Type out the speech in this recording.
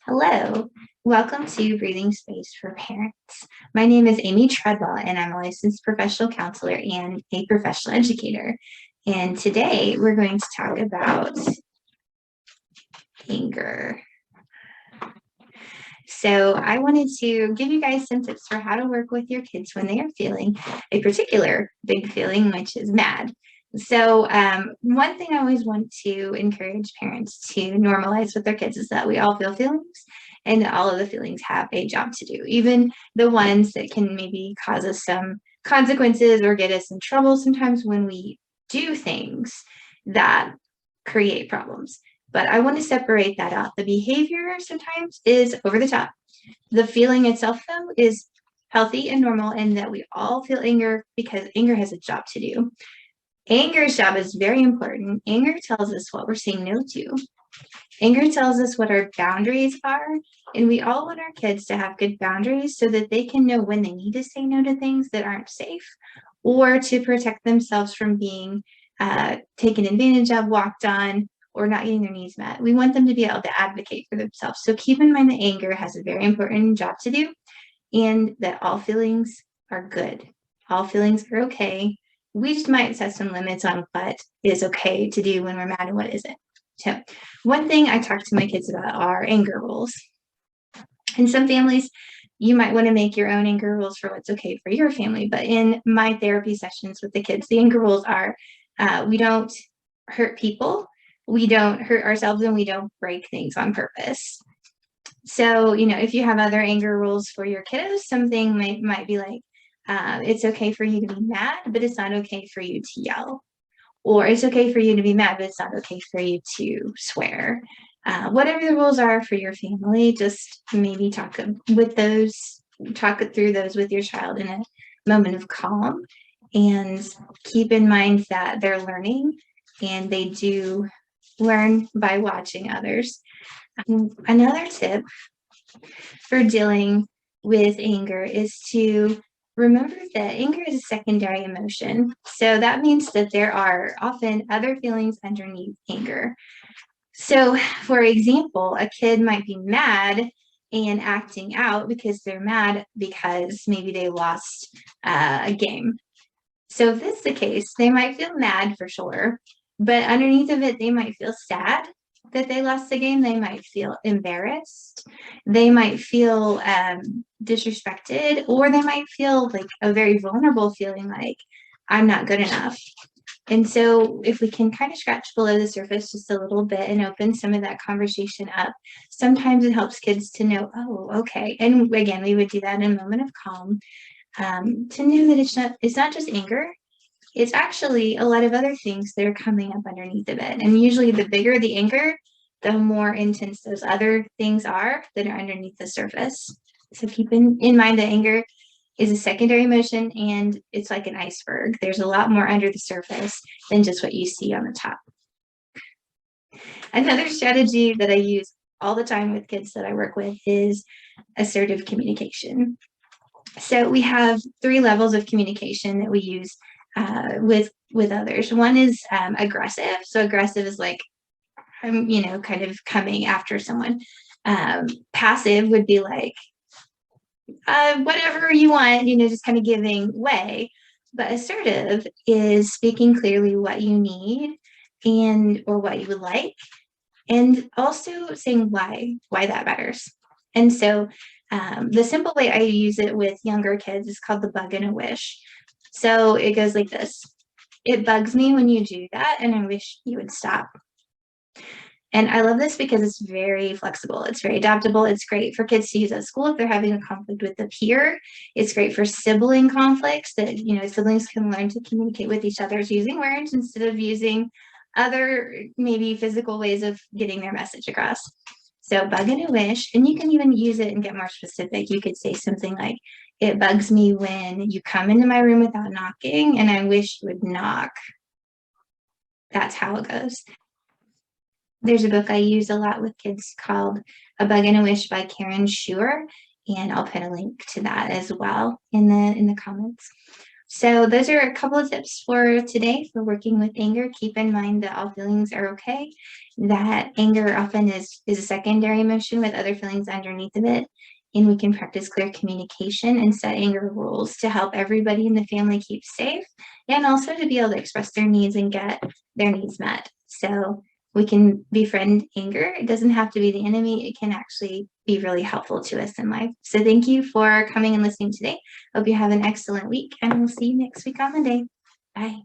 Hello, welcome to Breathing Space for Parents. My name is Amy Treadwell, and I'm a licensed professional counselor and a professional educator. And today we're going to talk about anger. So I wanted to give you guys some tips for how to work with your kids when they are feeling a particular big feeling, which is mad. So one thing I always want to encourage parents to normalize with their kids is that we all feel feelings and all of the feelings have a job to do, even the ones that can maybe cause us some consequences or get us in trouble sometimes when we do things that create problems. But I want to separate that out. The behavior sometimes is over the top. The feeling itself, though, is healthy and normal, and that we all feel anger because anger has a job to do. Anger's job is very important. Anger tells us what we're saying no to. Anger tells us what our boundaries are, and we all want our kids to have good boundaries so that they can know when they need to say no to things that aren't safe or to protect themselves from being taken advantage of, walked on, or not getting their needs met. We want them to be able to advocate for themselves. So keep in mind that anger has a very important job to do and that all feelings are good. All feelings are okay. We just might set some limits on what is okay to do when we're mad and what isn't. So one thing I talk to my kids about are anger rules. In some families, you might want to make your own anger rules for what's okay for your family. But in my therapy sessions with the kids, the anger rules are we don't hurt people, we don't hurt ourselves, and we don't break things on purpose. So, if you have other anger rules for your kiddos, something might be like, it's okay for you to be mad, but it's not okay for you to yell. Or it's okay for you to be mad, but it's not okay for you to swear. Whatever the rules are for your family, just maybe talk through those with your child in a moment of calm, and keep in mind that they're learning and they do learn by watching others. Another tip for dealing with anger is to remember that anger is a secondary emotion. So that means that there are often other feelings underneath anger. So, for example, a kid might be mad and acting out because they're mad because maybe they lost a game. So, if this is the case, they might feel mad for sure, but underneath of it, they might feel sad that they lost the game. They might feel embarrassed. They might feel disrespected, or they might feel like a very vulnerable feeling like, I'm not good enough. And so if we can kind of scratch below the surface just a little bit and open some of that conversation up, sometimes it helps kids to know, oh, okay. And again, we would do that in a moment of calm, to know that it's not just anger. It's actually a lot of other things that are coming up underneath of it. And usually the bigger the anger, the more intense those other things are that are underneath the surface. So keep in mind that anger is a secondary emotion and it's like an iceberg. There's a lot more under the surface than just what you see on the top. Another strategy that I use all the time with kids that I work with is assertive communication. So we have 3 levels of communication that we use with others. One is aggressive. So aggressive is like I'm, kind of coming after someone. Passive would be like whatever you want, just kind of giving way. But assertive is speaking clearly what you need or what you would like, and also saying why that matters. And so the simple way I use it with younger kids is called the bug and a wish. So it goes like this. It bugs me when you do that, and I wish you would stop. And I love this because it's very flexible. It's very adaptable. It's great for kids to use at school if they're having a conflict with a peer. It's great for sibling conflicts that, siblings can learn to communicate with each other using words instead of using other maybe physical ways of getting their message across. So bug and a wish, and you can even use it and get more specific. You could say something like, it bugs me when you come into my room without knocking, and I wish you would knock. That's how it goes. There's a book I use a lot with kids called A Bug and a Wish by Karen Schuer, and I'll put a link to that as well in the comments. So those are a couple of tips for today for working with anger. Keep in mind that all feelings are okay, that anger often is a secondary emotion with other feelings underneath of it. And we can practice clear communication and set anger rules to help everybody in the family keep safe and also to be able to express their needs and get their needs met. So we can befriend anger. It doesn't have to be the enemy. It can actually be really helpful to us in life. So thank you for coming and listening today. Hope you have an excellent week, and we'll see you next week on Monday. Bye.